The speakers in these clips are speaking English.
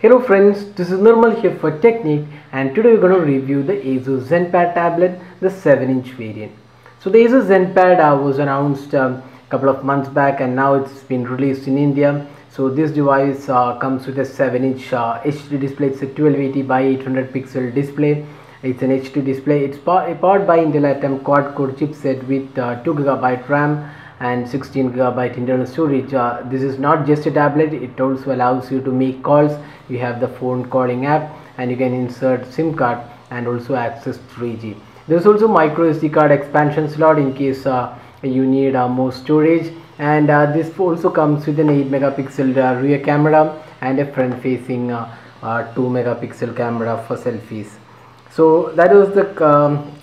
Hello friends, this is Normal here for Technique, and today we're going to review the ASUS Zenpad tablet, the 7-inch variant. So the ASUS Zenpad was announced a couple of months back, and now it's been released in India. So this device comes with a 7-inch HD display. It's a 1280 by 800 pixel display. It's an HD display. It's powered by Intel Atom quad-core chipset with 2GB RAM and 16GB internal storage. This is not just a tablet, it also allows you to make calls. You have the phone calling app, and you can insert SIM card and also access 3G. There's also micro SD card expansion slot in case you need more storage, and this also comes with an 8 megapixel rear camera and a front facing 2 megapixel camera for selfies. So that was the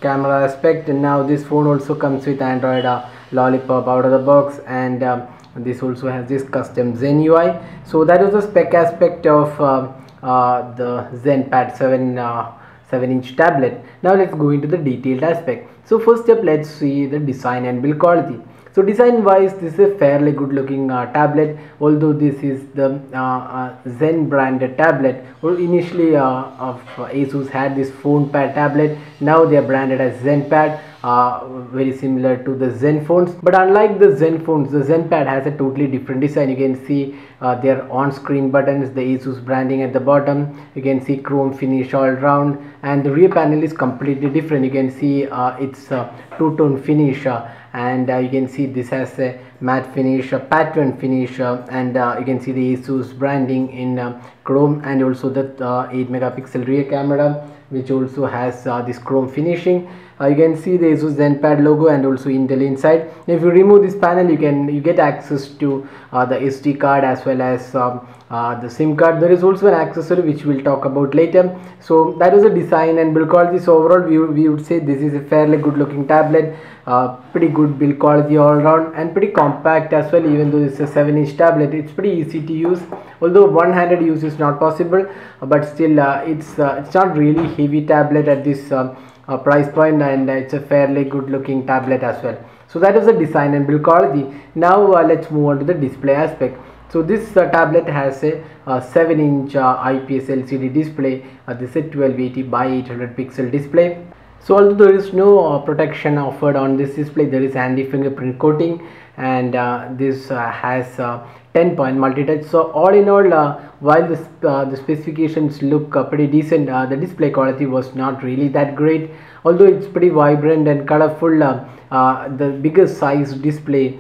camera aspect, and now this phone also comes with Android Lollipop out of the box, and this also has this custom Zen UI. So that was the spec aspect of the Zenpad 7-inch tablet. Now let's go into the detailed aspect. So first step, let's see the design and build quality. So design wise, this is a fairly good looking tablet, although this is the Zen branded tablet. Well, initially ASUS had this phone pad tablet. Now they are branded as Zenpad, very similar to the Zen phones. But unlike the Zen phones, the Zenpad has a totally different design. You can see their on-screen buttons, the ASUS branding at the bottom. You can see chrome finish all around, and the rear panel is completely different. You can see it's two-tone finish. And you can see this has a matte finish, a pattern finish, and you can see the ASUS branding in chrome, and also the 8 megapixel rear camera, which also has this chrome finishing. You can see the ASUS Zenpad logo and also Intel inside. If you remove this panel, you get access to the SD card as well as the SIM card. There is also an accessory which we'll talk about later. So that is a design and build quality. So overall we would say this is a fairly good looking tablet, pretty good build quality all around, and pretty compact as well. Even though it's a 7-inch tablet, it's pretty easy to use, although one-handed use is not possible, but still it's not really heavy tablet at this price point, and it's a fairly good looking tablet as well. So that is the design and build quality. Now let's move on to the display aspect. So this tablet has a 7-inch IPS LCD display. This is a 1280 by 800 pixel display. So although there is no protection offered on this display, there is anti-fingerprint coating, and this has 10-point multi-touch. So all in all, while the specifications look pretty decent, the display quality was not really that great. Although it's pretty vibrant and colorful, the bigger size display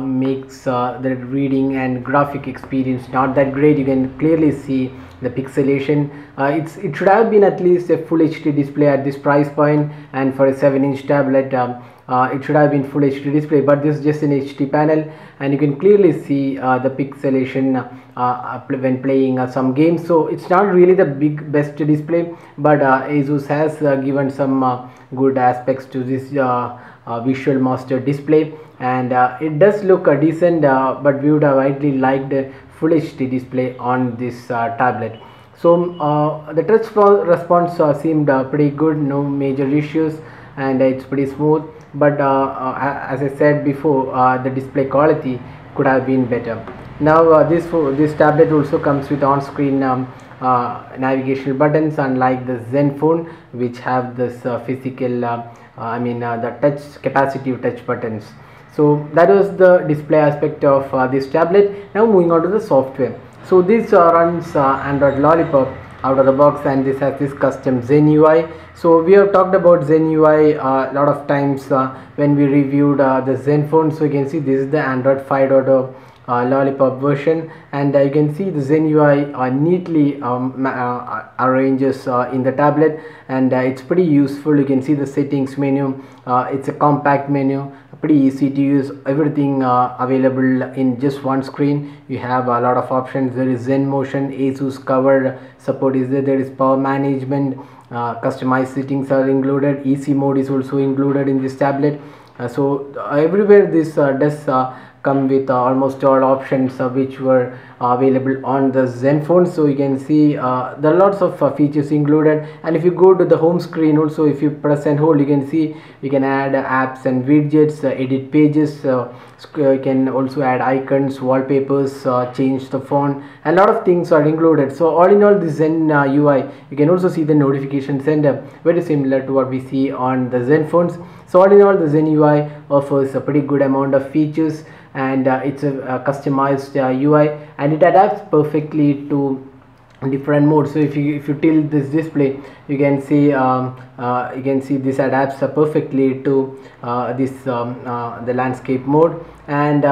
makes the reading and graphic experience not that great. You can clearly see the pixelation. It should have been at least a full HD display at this price point, and for a 7-inch tablet it should have been full HD display, but this is just an HD panel, and you can clearly see the pixelation when playing some games. So it's not really the best display, but ASUS has given some good aspects to this Visual Master display, and it does look decent, but we would have ideally liked a full HD display on this tablet. So the touch response seemed pretty good, no major issues, and it's pretty smooth. But as I said before, the display quality could have been better. Now this tablet also comes with on-screen navigational buttons, unlike the Zen phone, which have this physical the touch capacitive touch buttons. So that was the display aspect of this tablet. Now moving on to the software. So this runs Android Lollipop out of the box, and this has this custom Zen UI. So we have talked about Zen UI a lot of times when we reviewed the Zen phone. So you can see this is the Android 5.0 Lollipop version, and you can see the Zen UI neatly arranges in the tablet, and it's pretty useful. You can see the settings menu. It's a compact menu, pretty easy to use, everything available in just one screen. You have a lot of options. There is Zen Motion, ASUS covered support is there. There is power management, customized settings are included. EC mode is also included in this tablet. So everywhere this does come with almost all options which were available on the Zenfone. So you can see there are lots of features included, and if you go to the home screen also, if you press and hold, you can see you can add apps and widgets, edit pages, you can also add icons, wallpapers, change the font, and a lot of things are included. So all in all, the Zen UI, you can also see the notification center, very similar to what we see on the Zenphones. So all in all, the Zen UI offers a pretty good amount of features, and it's a customized UI, and it adapts perfectly to different modes. So if you tilt this display, you can see this adapts perfectly to the landscape mode, and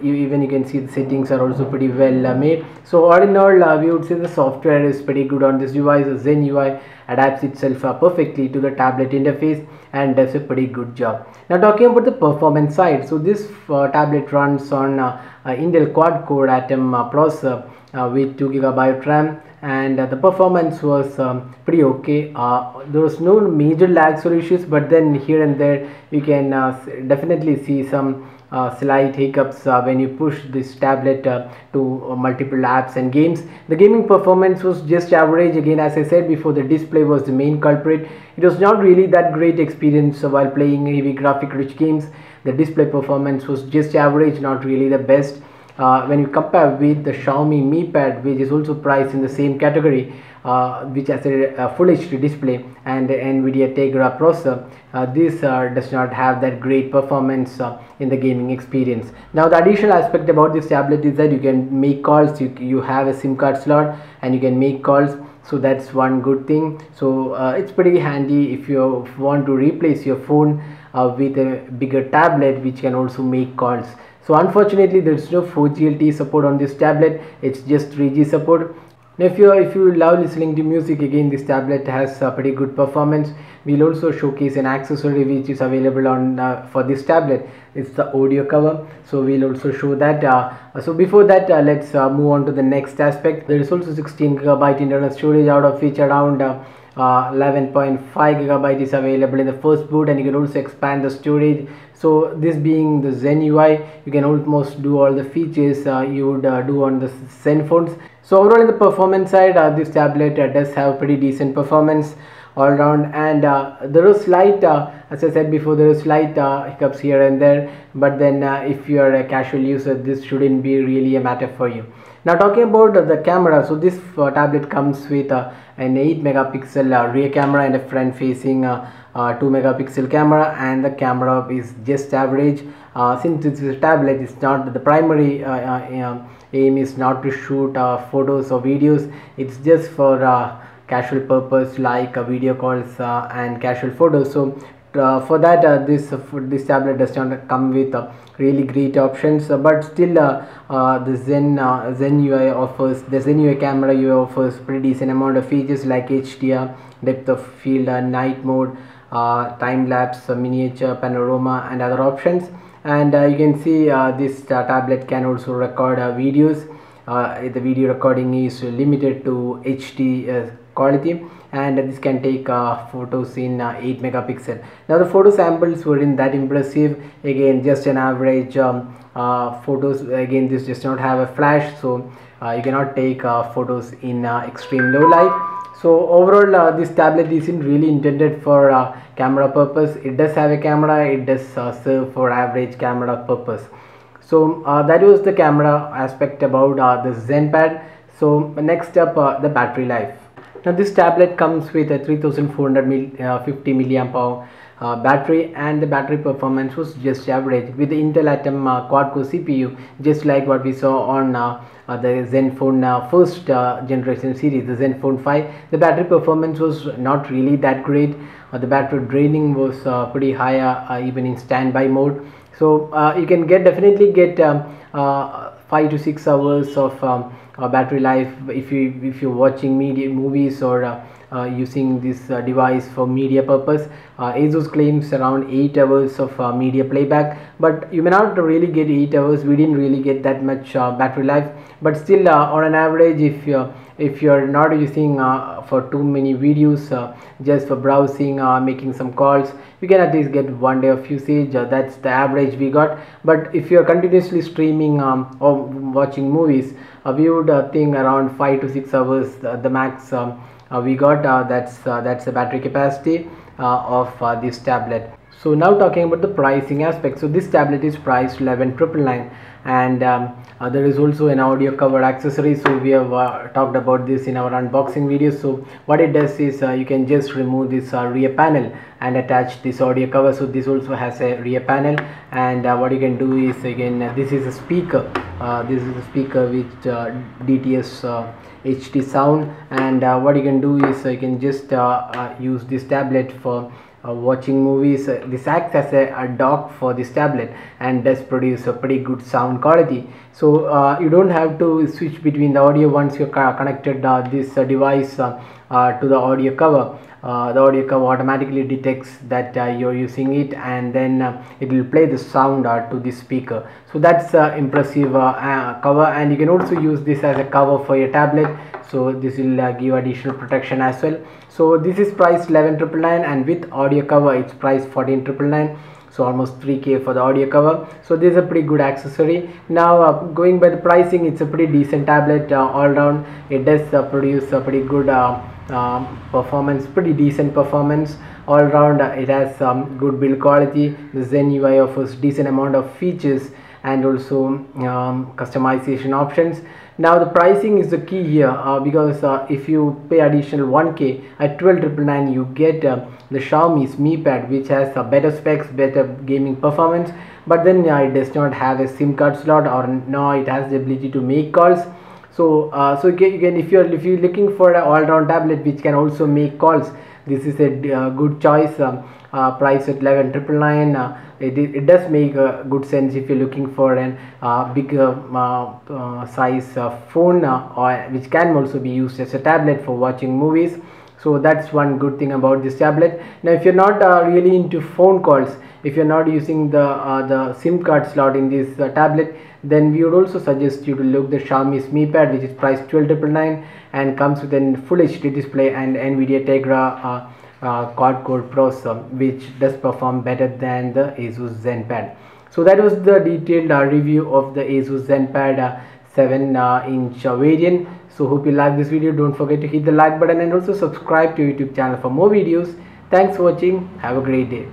even you can see the settings are also pretty well made. So all in all, we would say the software is pretty good on this UI. The Zen UI adapts itself perfectly to the tablet interface and does a pretty good job. Now talking about the performance side, so this tablet runs on Intel quad-core Atom processor with 2GB RAM, and the performance was pretty okay. There was no major lag or issues, but then here and there you can definitely see some slight hiccups when you push this tablet to multiple apps and games. The gaming performance was just average. Again, as I said before, the display was the main culprit. It was not really that great experience while playing heavy graphic rich games. The display performance was just average, not really the best. When you compare with the Xiaomi Mi Pad, which is also priced in the same category, which has a full HD display and the NVIDIA Tegra processor, this does not have that great performance in the gaming experience. Now the additional aspect about this tablet is that you can make calls. You have a SIM card slot and you can make calls, so that's one good thing. So it's pretty handy if you want to replace your phone with a bigger tablet which can also make calls. So unfortunately there is no 4G LTE support on this tablet, it's just 3G support. Now if you love listening to music, again this tablet has pretty good performance. We'll also showcase an accessory which is available on for this tablet. It's the audio cover, so we'll also show that. So before that, let's move on to the next aspect. There is also 16GB internal storage, out of which around 11.5GB is available in the first boot, and you can also expand the storage. So this being the Zen UI, you can almost do all the features you would do on the Zenphones. So overall in the performance side, this tablet does have pretty decent performance all around, and there is slight as I said before, there is slight hiccups here and there, but then if you are a casual user, this shouldn't be really a matter for you. Now talking about the camera, so this tablet comes with an 8-megapixel rear camera and a front facing 2-megapixel camera, and the camera is just average. Since it's a tablet, it's not the primary aim is not to shoot photos or videos. It's just for casual purpose like video calls and casual photos. So for that this tablet does not come with really great options, but still the Zen UI offers, the Zen UI camera UI offers pretty decent amount of features like HDR, depth of field, night mode, time lapse, miniature, panorama, and other options. And you can see this tablet can also record videos. The video recording is limited to HD quality, and this can take photos in 8-megapixel. Now the photo samples weren't that impressive. Again, just an average photos. Again, this does not have a flash, so you cannot take photos in extreme low light. So overall this tablet isn't really intended for camera purpose. It does have a camera, it does serve for average camera purpose. So that was the camera aspect about the Zenpad. So next up, the battery life. Now this tablet comes with a 3450 milliamp hour battery, and the battery performance was just average with the Intel Atom quad-core CPU, just like what we saw on the Zenfone first generation series, the Zenfone 5. The battery performance was not really that great. The battery draining was pretty high even in standby mode. So you can definitely get 5 to 6 hours of battery life if you're watching movies or using this device for media purpose. ASUS claims around 8 hours of media playback, but you may not really get 8 hours. We didn't really get that much battery life, but still on an average, if if you're not using for too many videos, just for browsing, making some calls, you can at least get 1 day of usage. That's the average we got. But if you're continuously streaming or watching movies, we would think around 5 to 6 hours the max we got. That's the battery capacity of this tablet. So now talking about the pricing aspect. So this tablet is priced 11,999, and there is also an audio cover accessory. So we have talked about this in our unboxing video. So what it does is you can just remove this rear panel and attach this audio cover. So this also has a rear panel, and what you can do is, again, this is a speaker. This is a speaker with DTS HD sound, and what you can do is you can just use this tablet for watching movies. This acts as a dock for this tablet and does produce a pretty good sound quality. So you don't have to switch between the audio once you connected this device to the audio cover. The audio cover automatically detects that you're using it, and then it will play the sound to the speaker. So that's impressive cover, and you can also use this as a cover for your tablet. So this will give additional protection as well. So this is priced 11,999, and with audio cover it's priced 14,999. So almost 3K for the audio cover. So this is a pretty good accessory. Now going by the pricing, it's a pretty decent tablet all round. It does produce a pretty good performance, pretty decent performance all round. It has good build quality. The Zen UI offers decent amount of features and also customization options. Now the pricing is the key here, because if you pay additional 1K at 12,999, you get the Xiaomi's Mi Pad, which has better specs, better gaming performance, but then it does not have a SIM card slot, or no, it has the ability to make calls. So so you can, if you're looking for an all-round tablet which can also make calls, this is a good choice. Price at 11,999. It does make good sense if you're looking for an bigger size phone, or which can also be used as a tablet for watching movies. So that's one good thing about this tablet. Now if you're not really into phone calls, if you're not using the SIM card slot in this tablet, then we would also suggest you to look the Xiaomi's Mi Pad, which is priced 12,999 and comes with a full HD display and NVIDIA Tegra quad-core processor, which does perform better than the ASUS Zenpad. So that was the detailed review of the ASUS Zenpad 7-inch variant. So hope you like this video. Don't forget to hit the like button and also subscribe to YouTube channel for more videos. Thanks for watching. Have a great day.